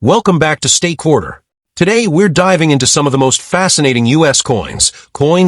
Welcome back to State Quarter. Today, we're diving into some of the most fascinating U.S. coins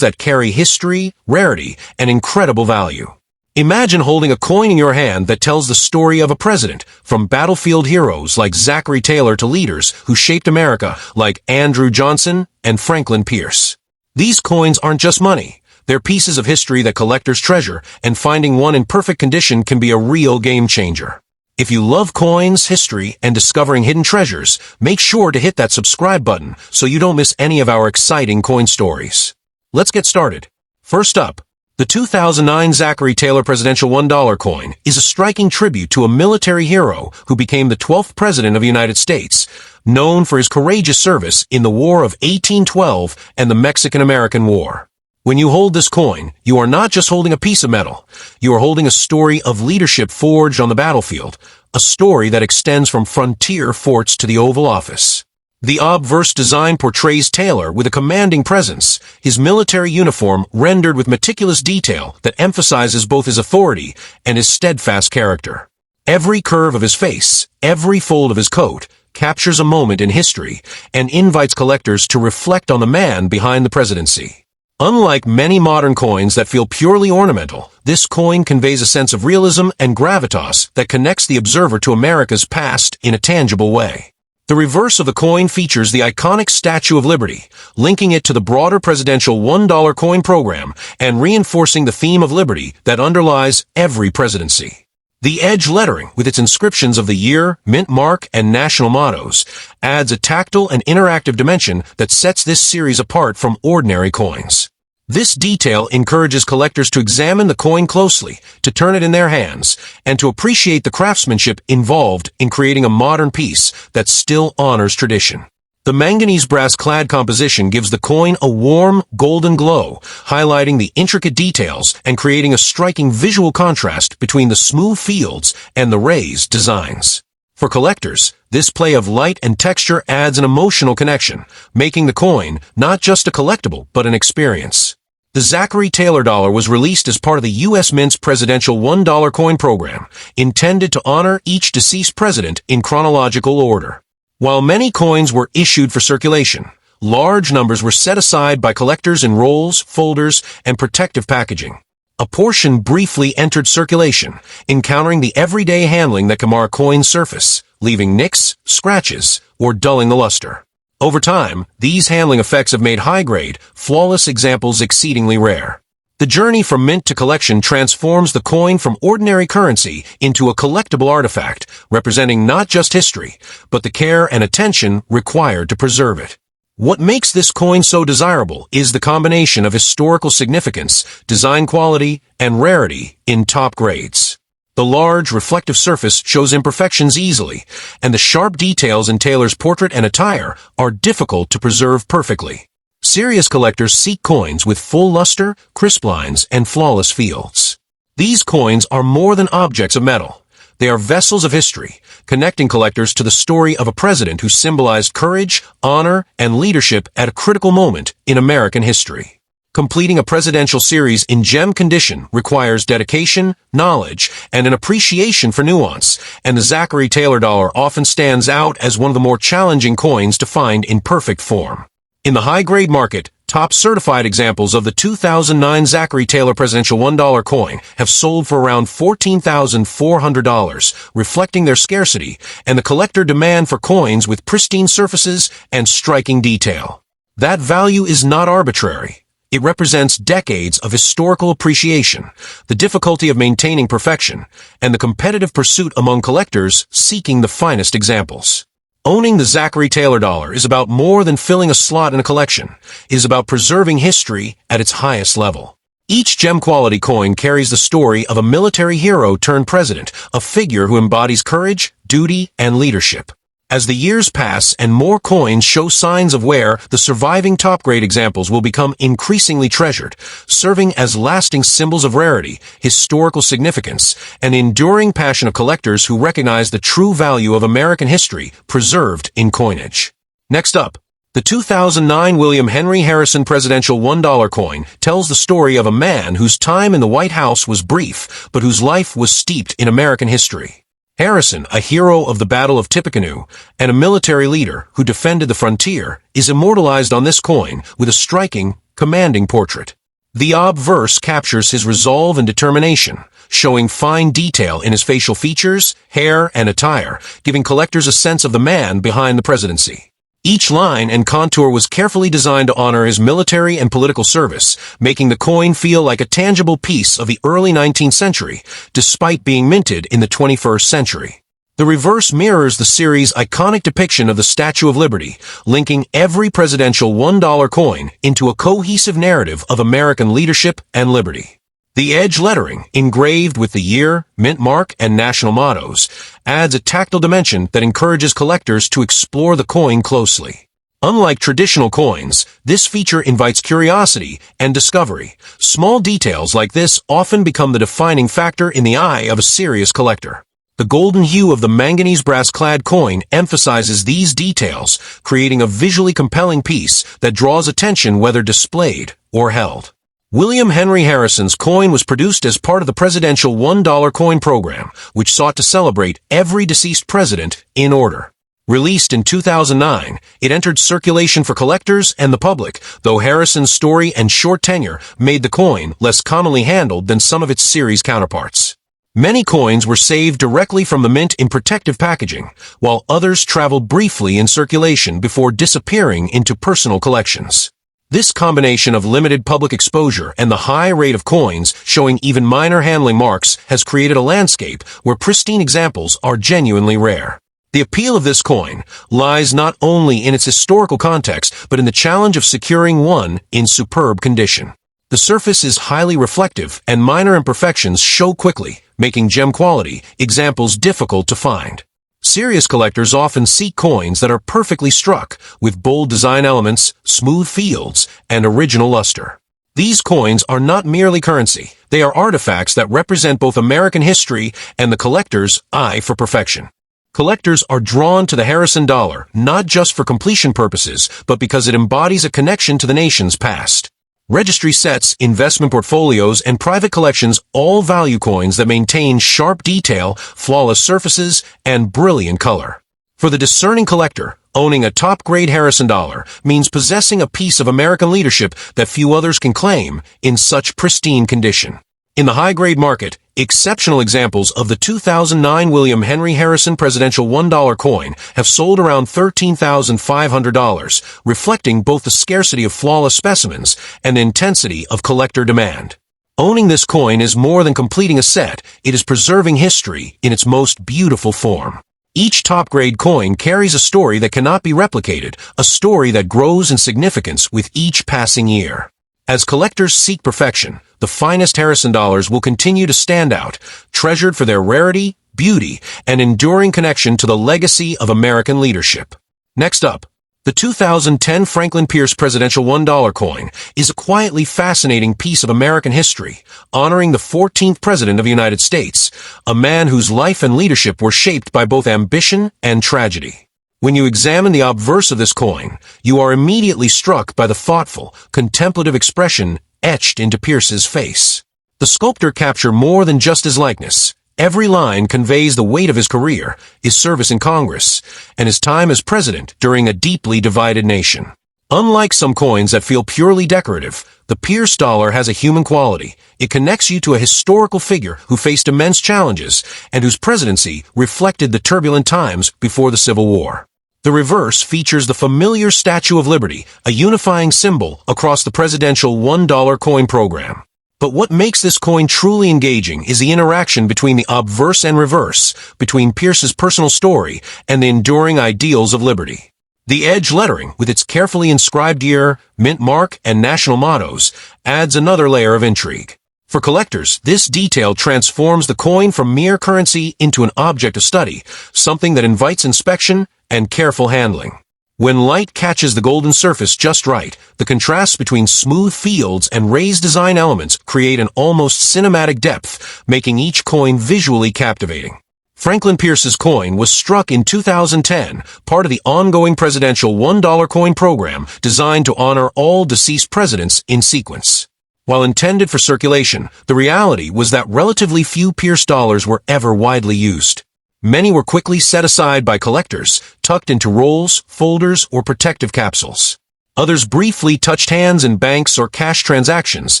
that carry history, rarity, and incredible value. Imagine holding a coin in your hand that tells the story of a president, from battlefield heroes like Zachary Taylor to leaders who shaped America like Andrew Johnson and Franklin Pierce. These coins aren't just money. They're pieces of history that collectors treasure, and finding one in perfect condition can be a real game changer. If you love coins, history, and discovering hidden treasures, make sure to hit that subscribe button so you don't miss any of our exciting coin stories. Let's get started. First up, the 2009 Zachary Taylor Presidential $1 coin is a striking tribute to a military hero who became the 12th President of the United States, known for his courageous service in the War of 1812 and the Mexican-American War. When you hold this coin, you are not just holding a piece of metal. You are holding a story of leadership forged on the battlefield, a story that extends from frontier forts to the Oval Office. The obverse design portrays Taylor with a commanding presence, his military uniform rendered with meticulous detail that emphasizes both his authority and his steadfast character. Every curve of his face, every fold of his coat, captures a moment in history and invites collectors to reflect on the man behind the presidency. Unlike many modern coins that feel purely ornamental, this coin conveys a sense of realism and gravitas that connects the observer to America's past in a tangible way. The reverse of the coin features the iconic Statue of Liberty, linking it to the broader presidential $1 coin program and reinforcing the theme of liberty that underlies every presidency. The edge lettering, with its inscriptions of the year, mint mark, and national mottos, adds a tactile and interactive dimension that sets this series apart from ordinary coins. This detail encourages collectors to examine the coin closely, to turn it in their hands, and to appreciate the craftsmanship involved in creating a modern piece that still honors tradition. The manganese brass-clad composition gives the coin a warm, golden glow, highlighting the intricate details and creating a striking visual contrast between the smooth fields and the raised designs. For collectors, this play of light and texture adds an emotional connection, making the coin not just a collectible but an experience. The Zachary Taylor dollar was released as part of the U.S. Mint's presidential $1 coin program, intended to honor each deceased president in chronological order. While many coins were issued for circulation, large numbers were set aside by collectors in rolls, folders, and protective packaging. A portion briefly entered circulation, encountering the everyday handling that can mar a coin's surface, leaving nicks, scratches, or dulling the luster. Over time, these handling effects have made high-grade, flawless examples exceedingly rare. The journey from mint to collection transforms the coin from ordinary currency into a collectible artifact, representing not just history, but the care and attention required to preserve it. What makes this coin so desirable is the combination of historical significance, design quality, and rarity in top grades. The large, reflective surface shows imperfections easily, and the sharp details in Taylor's portrait and attire are difficult to preserve perfectly. Serious collectors seek coins with full luster, crisp lines, and flawless fields. These coins are more than objects of metal. They are vessels of history, connecting collectors to the story of a president who symbolized courage, honor, and leadership at a critical moment in American history. Completing a presidential series in gem condition requires dedication, knowledge, and an appreciation for nuance, and the Zachary Taylor dollar often stands out as one of the more challenging coins to find in perfect form. In the high-grade market, top certified examples of the 2009 Zachary Taylor Presidential $1 coin have sold for around $14,400, reflecting their scarcity and the collector demand for coins with pristine surfaces and striking detail. That value is not arbitrary. It represents decades of historical appreciation, the difficulty of maintaining perfection, and the competitive pursuit among collectors seeking the finest examples. Owning the Zachary Taylor dollar is about more than filling a slot in a collection. It is about preserving history at its highest level. Each gem-quality coin carries the story of a military hero turned president, a figure who embodies courage, duty, and leadership. As the years pass and more coins show signs of wear, the surviving top-grade examples will become increasingly treasured, serving as lasting symbols of rarity, historical significance, and enduring passion of collectors who recognize the true value of American history preserved in coinage. Next up, the 2009 William Henry Harrison Presidential $1 coin tells the story of a man whose time in the White House was brief, but whose life was steeped in American history. Harrison, a hero of the Battle of Tippecanoe and a military leader who defended the frontier, is immortalized on this coin with a striking, commanding portrait. The obverse captures his resolve and determination, showing fine detail in his facial features, hair, and attire, giving collectors a sense of the man behind the presidency. Each line and contour was carefully designed to honor his military and political service, making the coin feel like a tangible piece of the early 19th century, despite being minted in the 21st century. The reverse mirrors the series' iconic depiction of the Statue of Liberty, linking every presidential $1 coin into a cohesive narrative of American leadership and liberty. The edge lettering, engraved with the year, mint mark, and national mottos, adds a tactile dimension that encourages collectors to explore the coin closely. Unlike traditional coins, this feature invites curiosity and discovery. Small details like this often become the defining factor in the eye of a serious collector. The golden hue of the manganese brass-clad coin emphasizes these details, creating a visually compelling piece that draws attention whether displayed or held. William Henry Harrison's coin was produced as part of the presidential $1 coin program, which sought to celebrate every deceased president in order. Released in 2009, it entered circulation for collectors and the public, though Harrison's story and short tenure made the coin less commonly handled than some of its series counterparts. Many coins were saved directly from the mint in protective packaging, while others traveled briefly in circulation before disappearing into personal collections. This combination of limited public exposure and the high rate of coins showing even minor handling marks has created a landscape where pristine examples are genuinely rare. The appeal of this coin lies not only in its historical context, but in the challenge of securing one in superb condition. The surface is highly reflective, and minor imperfections show quickly, making gem quality examples difficult to find. Serious collectors often seek coins that are perfectly struck, with bold design elements, smooth fields, and original luster. These coins are not merely currency, they are artifacts that represent both American history and the collector's eye for perfection. Collectors are drawn to the Harrison dollar, not just for completion purposes, but because it embodies a connection to the nation's past. Registry sets, investment portfolios, and private collections all value coins that maintain sharp detail, flawless surfaces, and brilliant color. For the discerning collector, owning a top-grade Harrison dollar means possessing a piece of American leadership that few others can claim in such pristine condition. In the high-grade market, exceptional examples of the 2009 William Henry Harrison presidential $1 coin have sold around $13,500, reflecting both the scarcity of flawless specimens and the intensity of collector demand. Owning this coin is more than completing a set, it is preserving history in its most beautiful form. Each top-grade coin carries a story that cannot be replicated, a story that grows in significance with each passing year. As collectors seek perfection, the finest Harrison dollars will continue to stand out, treasured for their rarity, beauty, and enduring connection to the legacy of American leadership. Next up, the 2010 Franklin Pierce presidential $1 coin is a quietly fascinating piece of American history, honoring the 14th President of the United States, a man whose life and leadership were shaped by both ambition and tragedy. When you examine the obverse of this coin, you are immediately struck by the thoughtful, contemplative expression etched into Pierce's face. The sculptor captured more than just his likeness. Every line conveys the weight of his career, his service in Congress, and his time as president during a deeply divided nation. Unlike some coins that feel purely decorative, the Pierce dollar has a human quality. It connects you to a historical figure who faced immense challenges and whose presidency reflected the turbulent times before the Civil War. The reverse features the familiar Statue of Liberty, a unifying symbol across the presidential $1 coin program. But what makes this coin truly engaging is the interaction between the obverse and reverse, between Pierce's personal story and the enduring ideals of liberty. The edge lettering, with its carefully inscribed year, mint mark, and national mottos, adds another layer of intrigue. For collectors, this detail transforms the coin from mere currency into an object of study, something that invites inspection and careful handling. When light catches the golden surface just right, the contrasts between smooth fields and raised design elements create an almost cinematic depth, making each coin visually captivating. Franklin Pierce's coin was struck in 2010, part of the ongoing presidential $1 coin program designed to honor all deceased presidents in sequence. While intended for circulation, the reality was that relatively few Pierce dollars were ever widely used. Many were quickly set aside by collectors, tucked into rolls, folders, or protective capsules. Others briefly touched hands in banks or cash transactions,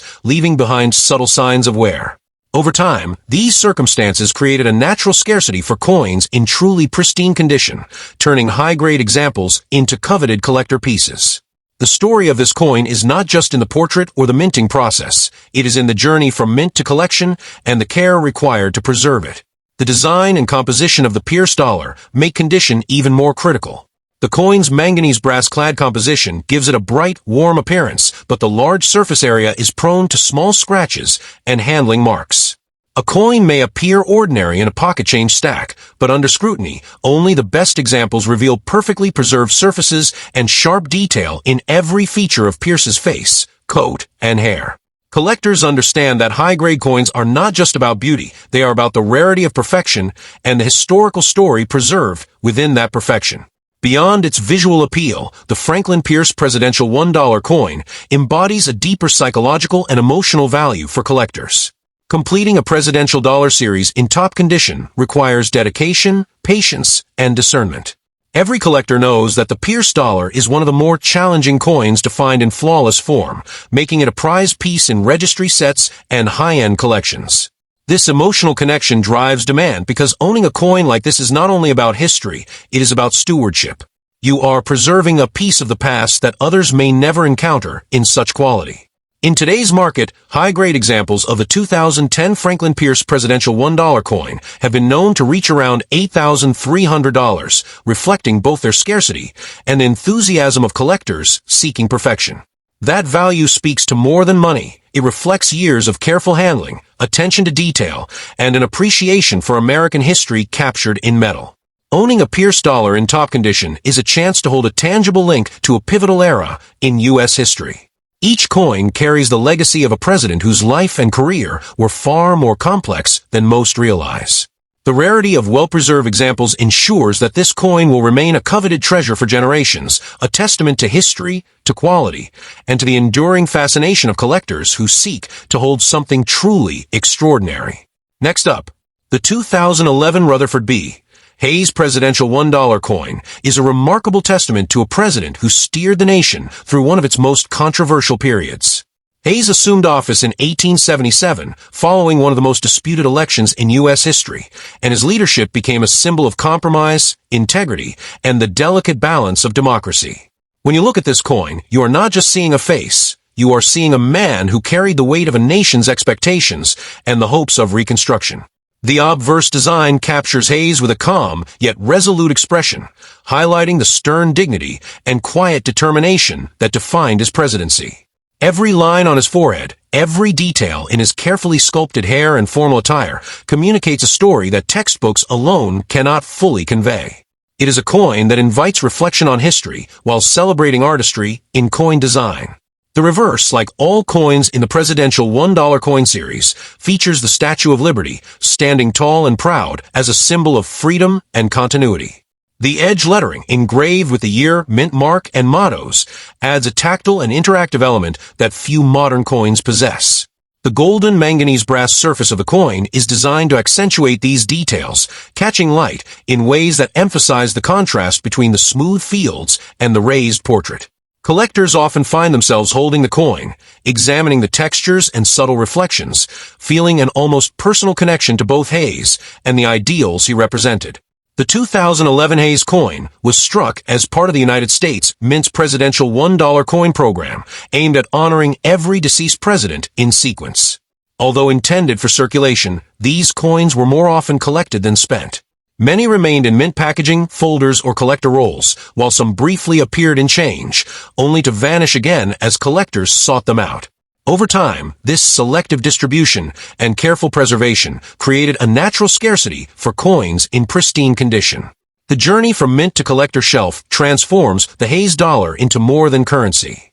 leaving behind subtle signs of wear. Over time, these circumstances created a natural scarcity for coins in truly pristine condition, turning high-grade examples into coveted collector pieces. The story of this coin is not just in the portrait or the minting process. It is in the journey from mint to collection and the care required to preserve it. The design and composition of the pierced dollar make condition even more critical. The coin's manganese brass-clad composition gives it a bright, warm appearance, but the large surface area is prone to small scratches and handling marks. A coin may appear ordinary in a pocket change stack, but under scrutiny, only the best examples reveal perfectly preserved surfaces and sharp detail in every feature of Pierce's face, coat, and hair. Collectors understand that high-grade coins are not just about beauty, they are about the rarity of perfection and the historical story preserved within that perfection. Beyond its visual appeal, the Franklin Pierce Presidential $1 coin embodies a deeper psychological and emotional value for collectors. Completing a presidential dollar series in top condition requires dedication, patience, and discernment. Every collector knows that the Pierce dollar is one of the more challenging coins to find in flawless form, making it a prized piece in registry sets and high-end collections. This emotional connection drives demand because owning a coin like this is not only about history, it is about stewardship. You are preserving a piece of the past that others may never encounter in such quality. In today's market, high-grade examples of the 2010 Franklin Pierce Presidential $1 coin have been known to reach around $8,300, reflecting both their scarcity and the enthusiasm of collectors seeking perfection. That value speaks to more than money. It reflects years of careful handling, attention to detail, and an appreciation for American history captured in metal. Owning a Pierce dollar in top condition is a chance to hold a tangible link to a pivotal era in U.S. history. Each coin carries the legacy of a president whose life and career were far more complex than most realize. The rarity of well-preserved examples ensures that this coin will remain a coveted treasure for generations, a testament to history, to quality, and to the enduring fascination of collectors who seek to hold something truly extraordinary. Next up, the 2011 Rutherford B. Hayes Presidential $1 coin is a remarkable testament to a president who steered the nation through one of its most controversial periods. Hayes assumed office in 1877, following one of the most disputed elections in U.S. history, and his leadership became a symbol of compromise, integrity, and the delicate balance of democracy. When you look at this coin, you are not just seeing a face, you are seeing a man who carried the weight of a nation's expectations and the hopes of Reconstruction. The obverse design captures Hayes with a calm yet resolute expression, highlighting the stern dignity and quiet determination that defined his presidency. Every line on his forehead, every detail in his carefully sculpted hair and formal attire communicates a story that textbooks alone cannot fully convey. It is a coin that invites reflection on history while celebrating artistry in coin design. The reverse, like all coins in the presidential $1 coin series, features the Statue of Liberty, standing tall and proud as a symbol of freedom and continuity. The edge lettering, engraved with the year, mint mark, and mottos, adds a tactile and interactive element that few modern coins possess. The golden manganese brass surface of the coin is designed to accentuate these details, catching light in ways that emphasize the contrast between the smooth fields and the raised portrait. Collectors often find themselves holding the coin, examining the textures and subtle reflections, feeling an almost personal connection to both Hayes and the ideals he represented. The 2011 Hayes coin was struck as part of the United States Mint's Presidential $1 coin program, aimed at honoring every deceased president in sequence. Although intended for circulation, these coins were more often collected than spent. Many remained in mint packaging, folders, or collector rolls, while some briefly appeared in change, only to vanish again as collectors sought them out. Over time, this selective distribution and careful preservation created a natural scarcity for coins in pristine condition. The journey from mint to collector shelf transforms the Hayes dollar into more than currency.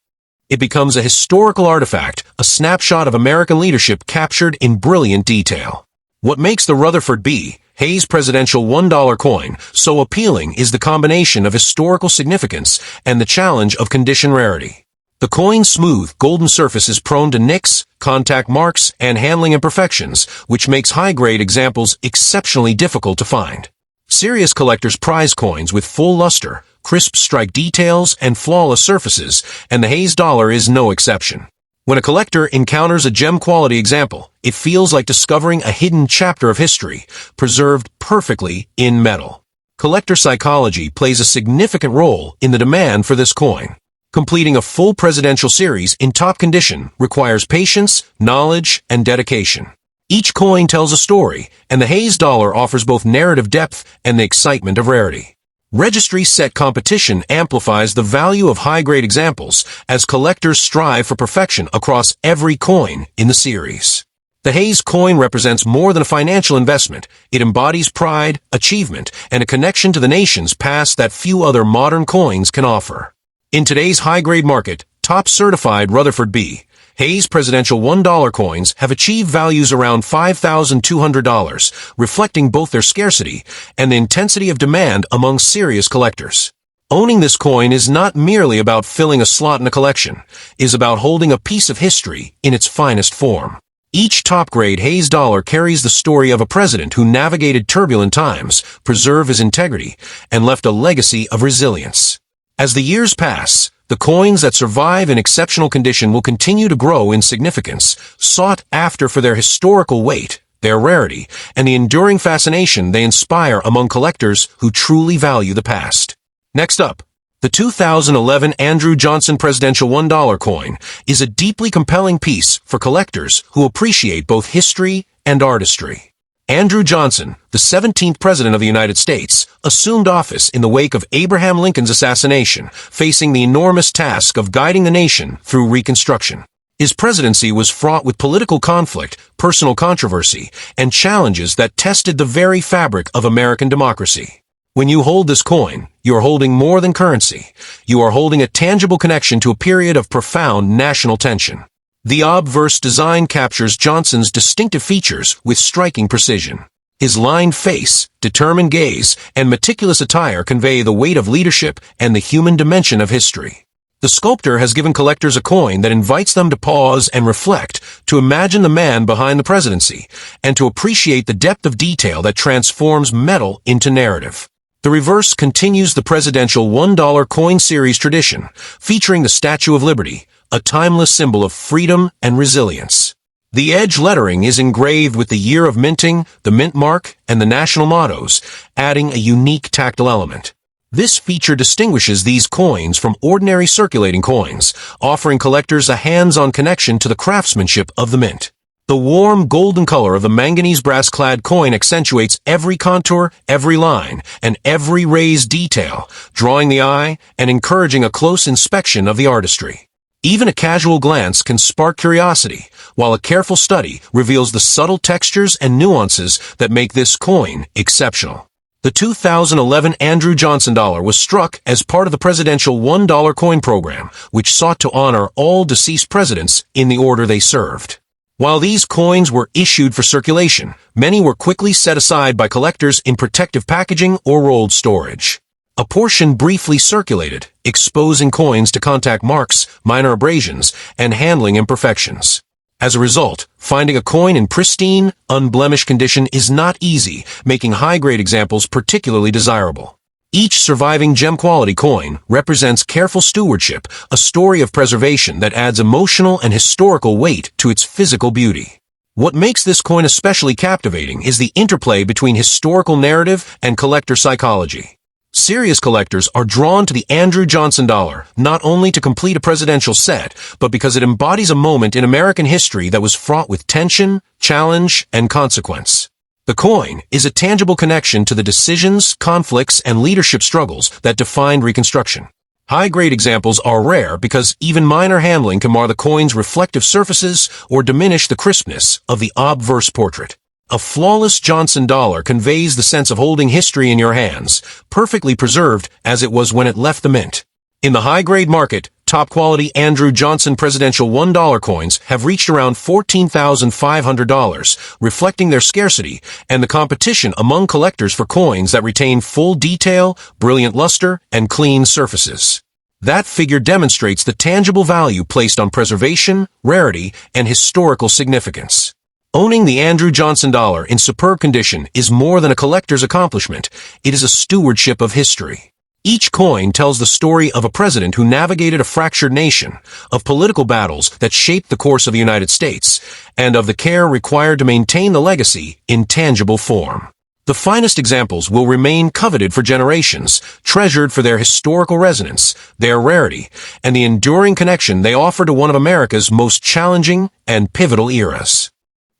It becomes a historical artifact, a snapshot of American leadership captured in brilliant detail. What makes the Rutherford B. Hayes Presidential $1 coin so appealing is the combination of historical significance and the challenge of condition rarity. The coin's smooth, golden surface is prone to nicks, contact marks, and handling imperfections, which makes high-grade examples exceptionally difficult to find. Serious collectors prize coins with full luster, crisp strike details, and flawless surfaces, and the Hayes dollar is no exception. When a collector encounters a gem-quality example, it feels like discovering a hidden chapter of history, preserved perfectly in metal. Collector psychology plays a significant role in the demand for this coin. Completing a full presidential series in top condition requires patience, knowledge, and dedication. Each coin tells a story, and the Hayes dollar offers both narrative depth and the excitement of rarity. Registry set competition amplifies the value of high-grade examples as collectors strive for perfection across every coin in the series. The Hayes coin represents more than a financial investment. It embodies pride, achievement, and a connection to the nation's past that few other modern coins can offer. In today's high-grade market, top-certified Rutherford B. Hayes presidential $1 coins have achieved values around $5,200, reflecting both their scarcity and the intensity of demand among serious collectors. Owning this coin is not merely about filling a slot in a collection. It is about holding a piece of history in its finest form. Each top-grade Hayes dollar carries the story of a president who navigated turbulent times, preserved his integrity, and left a legacy of resilience. As the years pass, the coins that survive in exceptional condition will continue to grow in significance, sought after for their historical weight, their rarity, and the enduring fascination they inspire among collectors who truly value the past. Next up, the 2011 Andrew Johnson Presidential $1 coin is a deeply compelling piece for collectors who appreciate both history and artistry. Andrew Johnson, the 17th President of the United States, assumed office in the wake of Abraham Lincoln's assassination, facing the enormous task of guiding the nation through Reconstruction. His presidency was fraught with political conflict, personal controversy, and challenges that tested the very fabric of American democracy. When you hold this coin, you are holding more than currency. You are holding a tangible connection to a period of profound national tension. The obverse design captures Johnson's distinctive features with striking precision. His lined face, determined gaze, and meticulous attire convey the weight of leadership and the human dimension of history. The sculptor has given collectors a coin that invites them to pause and reflect, to imagine the man behind the presidency, and to appreciate the depth of detail that transforms metal into narrative. The reverse continues the presidential $1 coin series tradition, featuring the Statue of Liberty, a timeless symbol of freedom and resilience. The edge lettering is engraved with the year of minting, the mint mark, and the national mottos, adding a unique tactile element. This feature distinguishes these coins from ordinary circulating coins, offering collectors a hands-on connection to the craftsmanship of the mint. The warm golden color of the manganese brass-clad coin accentuates every contour, every line, and every raised detail, drawing the eye and encouraging a close inspection of the artistry. Even a casual glance can spark curiosity, while a careful study reveals the subtle textures and nuances that make this coin exceptional. The 2011 Andrew Johnson dollar was struck as part of the presidential $1 coin program, which sought to honor all deceased presidents in the order they served. While these coins were issued for circulation, many were quickly set aside by collectors in protective packaging or rolled storage. A portion briefly circulated, exposing coins to contact marks, minor abrasions, and handling imperfections. As a result, finding a coin in pristine, unblemished condition is not easy, making high-grade examples particularly desirable. Each surviving gem-quality coin represents careful stewardship, a story of preservation that adds emotional and historical weight to its physical beauty. What makes this coin especially captivating is the interplay between historical narrative and collector psychology. Serious collectors are drawn to the Andrew Johnson dollar, not only to complete a presidential set, but because it embodies a moment in American history that was fraught with tension, challenge, and consequence. The coin is a tangible connection to the decisions, conflicts, and leadership struggles that defined Reconstruction. High-grade examples are rare because even minor handling can mar the coin's reflective surfaces or diminish the crispness of the obverse portrait. A flawless Johnson dollar conveys the sense of holding history in your hands, perfectly preserved as it was when it left the mint. In the high-grade market, top-quality Andrew Johnson presidential $1 coins have reached around $14,500, reflecting their scarcity and the competition among collectors for coins that retain full detail, brilliant luster, and clean surfaces. That figure demonstrates the tangible value placed on preservation, rarity, and historical significance. Owning the Andrew Johnson dollar in superb condition is more than a collector's accomplishment. It is a stewardship of history. Each coin tells the story of a president who navigated a fractured nation, of political battles that shaped the course of the United States, and of the care required to maintain the legacy in tangible form. The finest examples will remain coveted for generations, treasured for their historical resonance, their rarity, and the enduring connection they offer to one of America's most challenging and pivotal eras.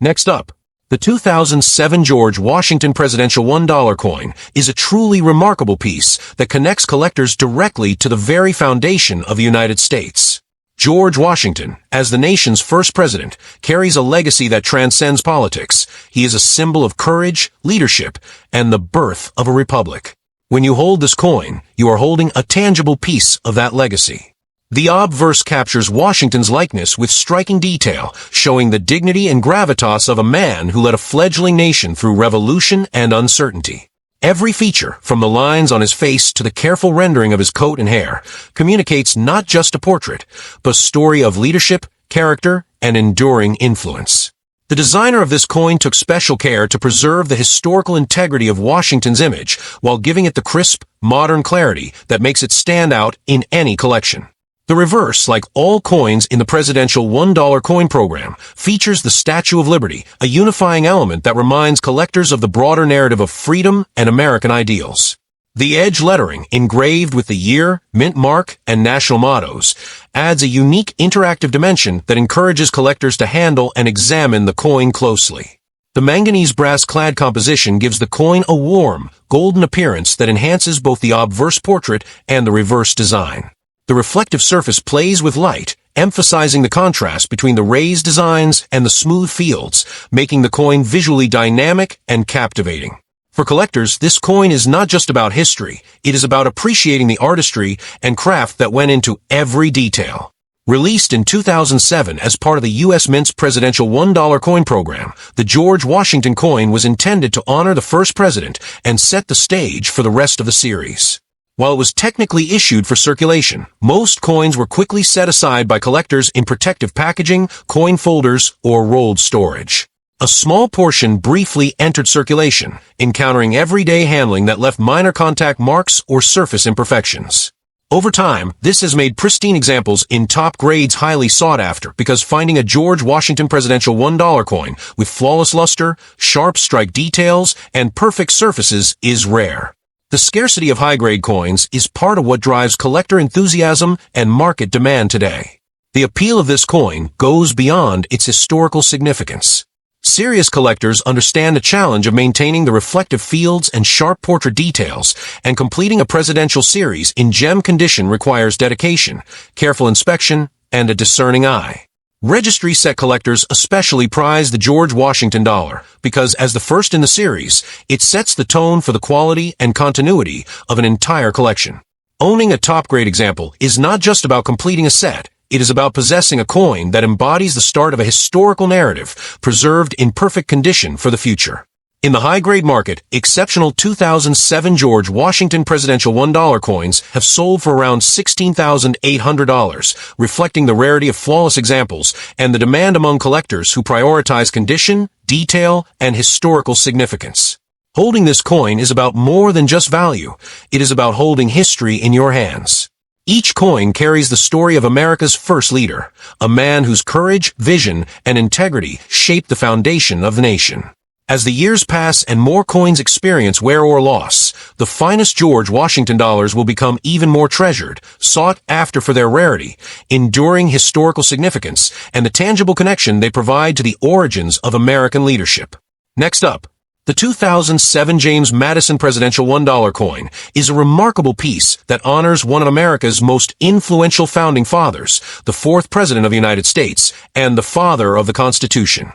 Next up, the 2007 George Washington Presidential $1 coin is a truly remarkable piece that connects collectors directly to the very foundation of the United States. George Washington, as the nation's first president, carries a legacy that transcends politics. He is a symbol of courage, leadership, and the birth of a republic. When you hold this coin, you are holding a tangible piece of that legacy. The obverse captures Washington's likeness with striking detail, showing the dignity and gravitas of a man who led a fledgling nation through revolution and uncertainty. Every feature, from the lines on his face to the careful rendering of his coat and hair, communicates not just a portrait, but a story of leadership, character, and enduring influence. The designer of this coin took special care to preserve the historical integrity of Washington's image while giving it the crisp, modern clarity that makes it stand out in any collection. The reverse, like all coins in the presidential $1 coin program, features the Statue of Liberty, a unifying element that reminds collectors of the broader narrative of freedom and American ideals. The edge lettering, engraved with the year, mint mark, and national mottos, adds a unique interactive dimension that encourages collectors to handle and examine the coin closely. The manganese brass-clad composition gives the coin a warm, golden appearance that enhances both the obverse portrait and the reverse design. The reflective surface plays with light, emphasizing the contrast between the raised designs and the smooth fields, making the coin visually dynamic and captivating. For collectors, this coin is not just about history, it is about appreciating the artistry and craft that went into every detail. Released in 2007 as part of the U.S. Mint's presidential $1 coin program, the George Washington coin was intended to honor the first president and set the stage for the rest of the series. While it was technically issued for circulation, most coins were quickly set aside by collectors in protective packaging, coin folders, or rolled storage. A small portion briefly entered circulation, encountering everyday handling that left minor contact marks or surface imperfections. Over time, this has made pristine examples in top grades highly sought after because finding a George Washington presidential $1 coin with flawless luster, sharp strike details, and perfect surfaces is rare. The scarcity of high-grade coins is part of what drives collector enthusiasm and market demand today. The appeal of this coin goes beyond its historical significance. Serious collectors understand the challenge of maintaining the reflective fields and sharp portrait details, and completing a presidential series in gem condition requires dedication, careful inspection, and a discerning eye. Registry set collectors especially prize the George Washington dollar because, as the first in the series, it sets the tone for the quality and continuity of an entire collection. Owning a top-grade example is not just about completing a set, it is about possessing a coin that embodies the start of a historical narrative, preserved in perfect condition for the future. In the high-grade market, exceptional 2007 George Washington presidential $1 coins have sold for around $16,800, reflecting the rarity of flawless examples and the demand among collectors who prioritize condition, detail, and historical significance. Holding this coin is about more than just value. It is about holding history in your hands. Each coin carries the story of America's first leader, a man whose courage, vision, and integrity shaped the foundation of the nation. As the years pass and more coins experience wear or loss, the finest George Washington dollars will become even more treasured, sought after for their rarity, enduring historical significance, and the tangible connection they provide to the origins of American leadership. Next up, the 2007 James Madison presidential $1 coin is a remarkable piece that honors one of America's most influential founding fathers, the fourth President of the United States, and the father of the Constitution.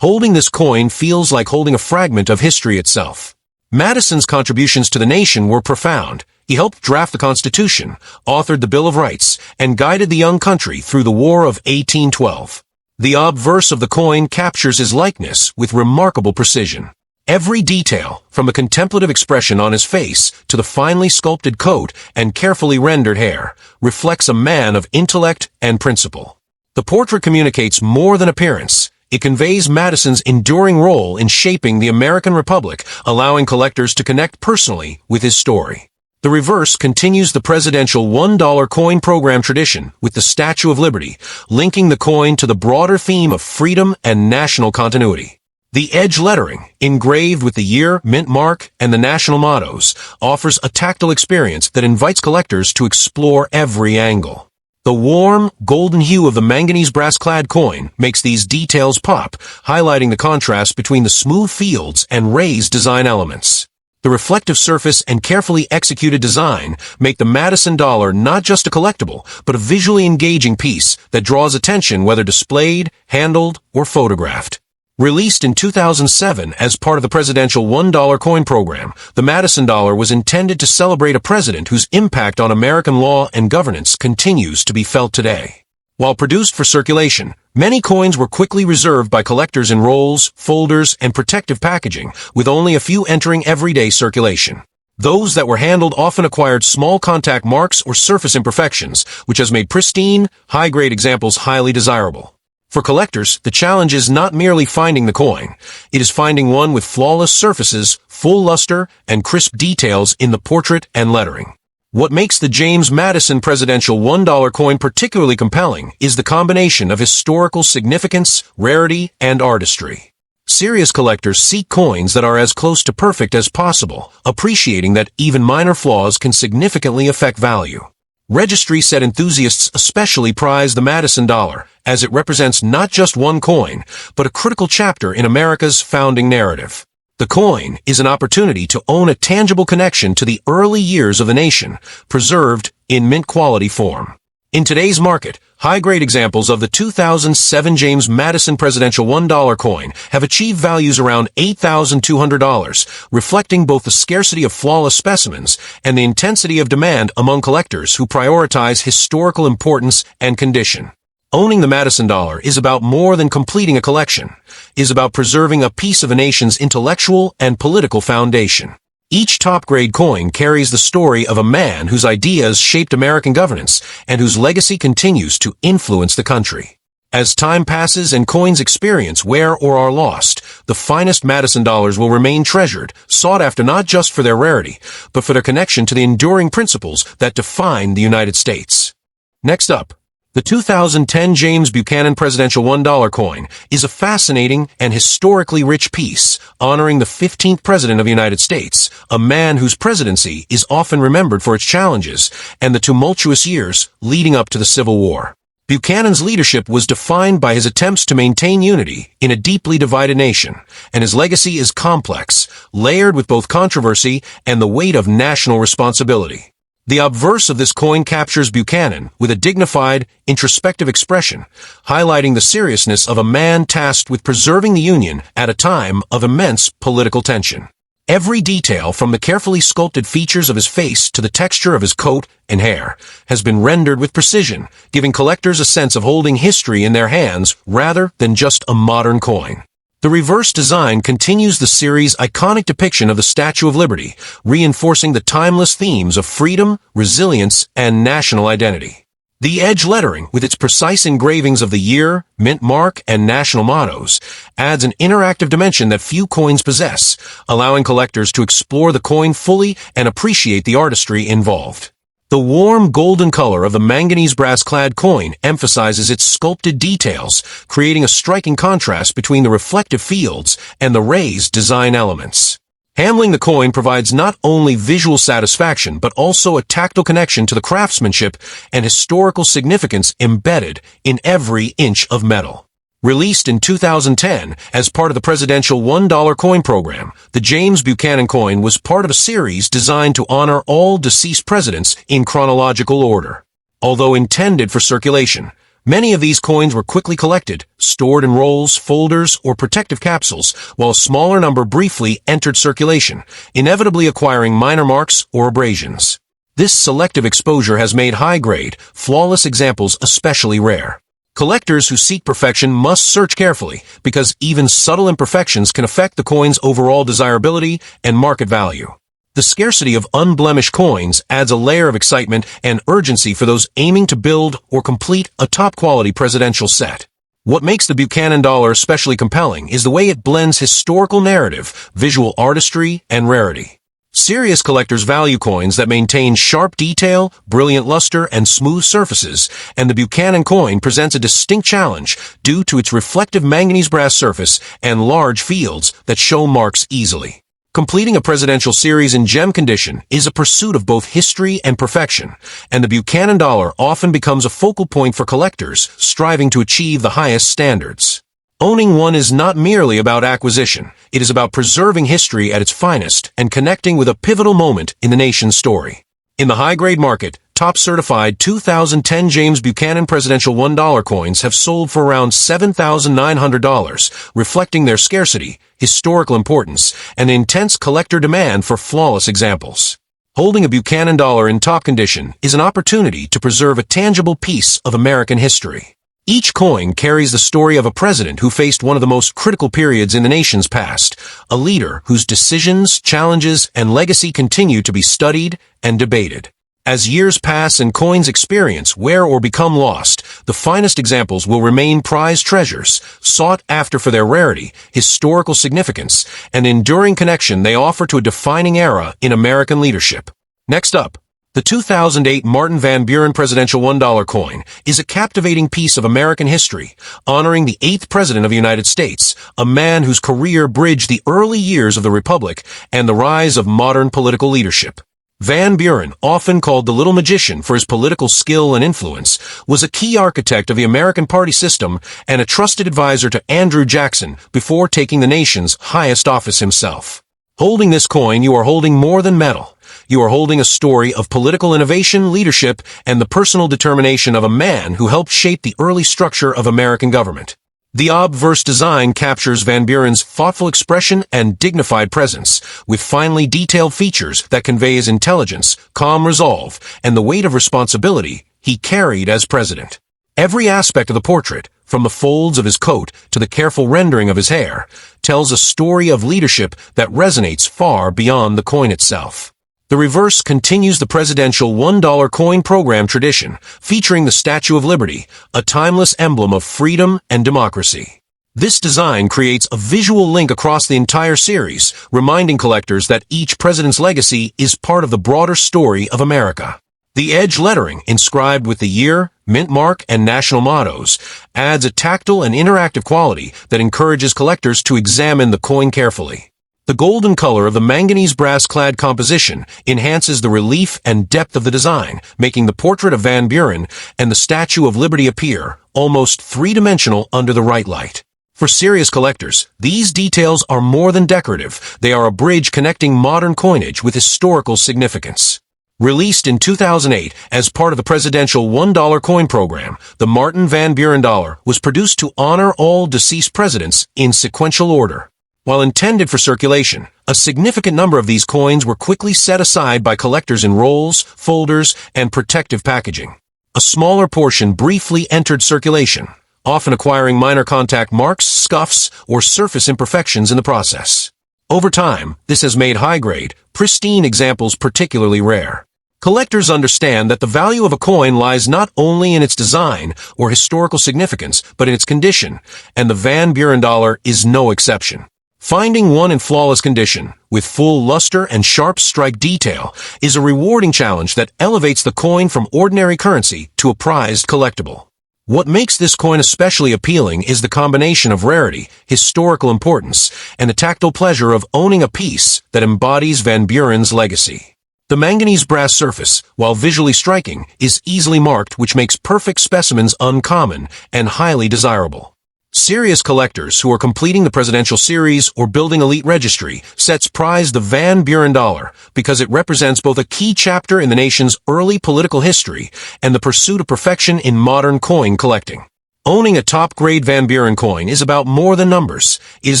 Holding this coin feels like holding a fragment of history itself. Madison's contributions to the nation were profound. He helped draft the Constitution, authored the Bill of Rights, and guided the young country through the War of 1812. The obverse of the coin captures his likeness with remarkable precision. Every detail, from the contemplative expression on his face to the finely sculpted coat and carefully rendered hair, reflects a man of intellect and principle. The portrait communicates more than appearance. It conveys Madison's enduring role in shaping the American Republic, allowing collectors to connect personally with his story. The reverse continues the presidential $1 coin program tradition with the Statue of Liberty, linking the coin to the broader theme of freedom and national continuity. The edge lettering, engraved with the year, mint mark, and the national mottos, offers a tactile experience that invites collectors to explore every angle. The warm, golden hue of the manganese brass-clad coin makes these details pop, highlighting the contrast between the smooth fields and raised design elements. The reflective surface and carefully executed design make the Madison dollar not just a collectible, but a visually engaging piece that draws attention whether displayed, handled, or photographed. Released in 2007 as part of the presidential $1 coin program, the Madison dollar was intended to celebrate a president whose impact on American law and governance continues to be felt today. While produced for circulation, many coins were quickly reserved by collectors in rolls, folders, and protective packaging, with only a few entering everyday circulation. Those that were handled often acquired small contact marks or surface imperfections, which has made pristine, high-grade examples highly desirable. For collectors, the challenge is not merely finding the coin. It is finding one with flawless surfaces, full luster, and crisp details in the portrait and lettering. What makes the James Madison presidential $1 coin particularly compelling is the combination of historical significance, rarity, and artistry. Serious collectors seek coins that are as close to perfect as possible, appreciating that even minor flaws can significantly affect value. Registry set enthusiasts especially prize the Madison dollar, as it represents not just one coin, but a critical chapter in America's founding narrative. The coin is an opportunity to own a tangible connection to the early years of the nation, preserved in mint-quality form. In today's market, high-grade examples of the 2007 James Madison presidential $1 coin have achieved values around $8,200, reflecting both the scarcity of flawless specimens and the intensity of demand among collectors who prioritize historical importance and condition. Owning the Madison dollar is about more than completing a collection. It is about preserving a piece of a nation's intellectual and political foundation. Each top-grade coin carries the story of a man whose ideas shaped American governance and whose legacy continues to influence the country. As time passes and coins experience wear or are lost, the finest Madison dollars will remain treasured, sought after not just for their rarity, but for their connection to the enduring principles that define the United States. Next up, the 2010 James Buchanan presidential $1 coin is a fascinating and historically rich piece, honoring the 15th President of the United States, a man whose presidency is often remembered for its challenges and the tumultuous years leading up to the Civil War. Buchanan's leadership was defined by his attempts to maintain unity in a deeply divided nation, and his legacy is complex, layered with both controversy and the weight of national responsibility. The obverse of this coin captures Buchanan with a dignified, introspective expression, highlighting the seriousness of a man tasked with preserving the Union at a time of immense political tension. Every detail, from the carefully sculpted features of his face to the texture of his coat and hair, has been rendered with precision, giving collectors a sense of holding history in their hands rather than just a modern coin. The reverse design continues the series' iconic depiction of the Statue of Liberty, reinforcing the timeless themes of freedom, resilience, and national identity. The edge lettering, with its precise engravings of the year, mint mark, and national mottos, adds an interactive dimension that few coins possess, allowing collectors to explore the coin fully and appreciate the artistry involved. The warm golden color of the manganese brass-clad coin emphasizes its sculpted details, creating a striking contrast between the reflective fields and the raised design elements. Handling the coin provides not only visual satisfaction but also a tactile connection to the craftsmanship and historical significance embedded in every inch of metal. Released in 2010 as part of the presidential $1 coin program, the James Buchanan coin was part of a series designed to honor all deceased presidents in chronological order. Although intended for circulation, many of these coins were quickly collected, stored in rolls, folders, or protective capsules, while a smaller number briefly entered circulation, inevitably acquiring minor marks or abrasions. This selective exposure has made high-grade, flawless examples especially rare. Collectors who seek perfection must search carefully, because even subtle imperfections can affect the coin's overall desirability and market value. The scarcity of unblemished coins adds a layer of excitement and urgency for those aiming to build or complete a top-quality presidential set. What makes the Buchanan dollar especially compelling is the way it blends historical narrative, visual artistry, and rarity. Serious collectors value coins that maintain sharp detail, brilliant luster, and smooth surfaces, and the Buchanan coin presents a distinct challenge due to its reflective manganese brass surface and large fields that show marks easily. Completing a presidential series in gem condition is a pursuit of both history and perfection, and the Buchanan dollar often becomes a focal point for collectors striving to achieve the highest standards. Owning one is not merely about acquisition, it is about preserving history at its finest and connecting with a pivotal moment in the nation's story. In the high-grade market, top-certified 2010 James Buchanan presidential $1 coins have sold for around $7,900, reflecting their scarcity, historical importance, and intense collector demand for flawless examples. Holding a Buchanan dollar in top condition is an opportunity to preserve a tangible piece of American history. Each coin carries the story of a president who faced one of the most critical periods in the nation's past, a leader whose decisions, challenges, and legacy continue to be studied and debated. As years pass and coins experience wear or become lost, the finest examples will remain prized treasures, sought after for their rarity, historical significance, and enduring connection they offer to a defining era in American leadership. Next up, the 2008 Martin Van Buren presidential $1 coin is a captivating piece of American history, honoring the 8th President of the United States, a man whose career bridged the early years of the Republic and the rise of modern political leadership. Van Buren, often called the Little Magician for his political skill and influence, was a key architect of the American party system and a trusted advisor to Andrew Jackson before taking the nation's highest office himself. Holding this coin, you are holding more than metal. You are holding a story of political innovation, leadership, and the personal determination of a man who helped shape the early structure of American government. The obverse design captures Van Buren's thoughtful expression and dignified presence, with finely detailed features that convey his intelligence, calm resolve, and the weight of responsibility he carried as president. Every aspect of the portrait, from the folds of his coat to the careful rendering of his hair, tells a story of leadership that resonates far beyond the coin itself. The reverse continues the presidential $1 coin program tradition, featuring the Statue of Liberty, a timeless emblem of freedom and democracy. This design creates a visual link across the entire series, reminding collectors that each president's legacy is part of the broader story of America. The edge lettering, inscribed with the year, mint mark, and national mottos, adds a tactile and interactive quality that encourages collectors to examine the coin carefully. The golden color of the manganese brass-clad composition enhances the relief and depth of the design, making the portrait of Van Buren and the Statue of Liberty appear almost three-dimensional under the right light. For serious collectors, these details are more than decorative. They are a bridge connecting modern coinage with historical significance. Released in 2008 as part of the presidential $1 coin program, the Martin Van Buren dollar was produced to honor all deceased presidents in sequential order. While intended for circulation, a significant number of these coins were quickly set aside by collectors in rolls, folders, and protective packaging. A smaller portion briefly entered circulation, often acquiring minor contact marks, scuffs, or surface imperfections in the process. Over time, this has made high-grade, pristine examples particularly rare. Collectors understand that the value of a coin lies not only in its design or historical significance, but in its condition, and the Van Buren dollar is no exception. Finding one in flawless condition, with full luster and sharp strike detail, is a rewarding challenge that elevates the coin from ordinary currency to a prized collectible. What makes this coin especially appealing is the combination of rarity, historical importance, and the tactile pleasure of owning a piece that embodies Van Buren's legacy. The manganese brass surface, while visually striking, is easily marked, which makes perfect specimens uncommon and highly desirable. Serious collectors who are completing the presidential series or building elite registry sets prize the Van Buren dollar because it represents both a key chapter in the nation's early political history and the pursuit of perfection in modern coin collecting. Owning a top-grade Van Buren coin is about more than numbers. It is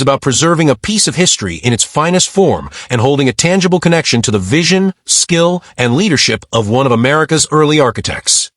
about preserving a piece of history in its finest form and holding a tangible connection to the vision, skill, and leadership of one of America's early architects.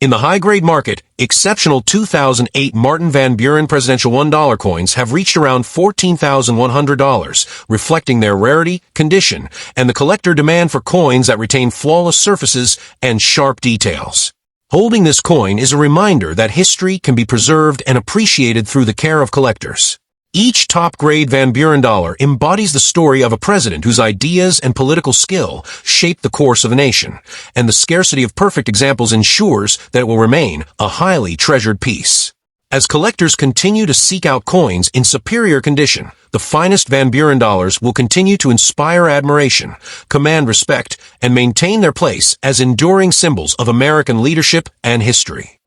In the high-grade market, exceptional 2008 Martin Van Buren presidential $1 coins have reached around $14,100, reflecting their rarity, condition, and the collector demand for coins that retain flawless surfaces and sharp details. Holding this coin is a reminder that history can be preserved and appreciated through the care of collectors. Each top-grade Van Buren dollar embodies the story of a president whose ideas and political skill shaped the course of a nation, and the scarcity of perfect examples ensures that it will remain a highly treasured piece. As collectors continue to seek out coins in superior condition, the finest Van Buren dollars will continue to inspire admiration, command respect, and maintain their place as enduring symbols of American leadership and history.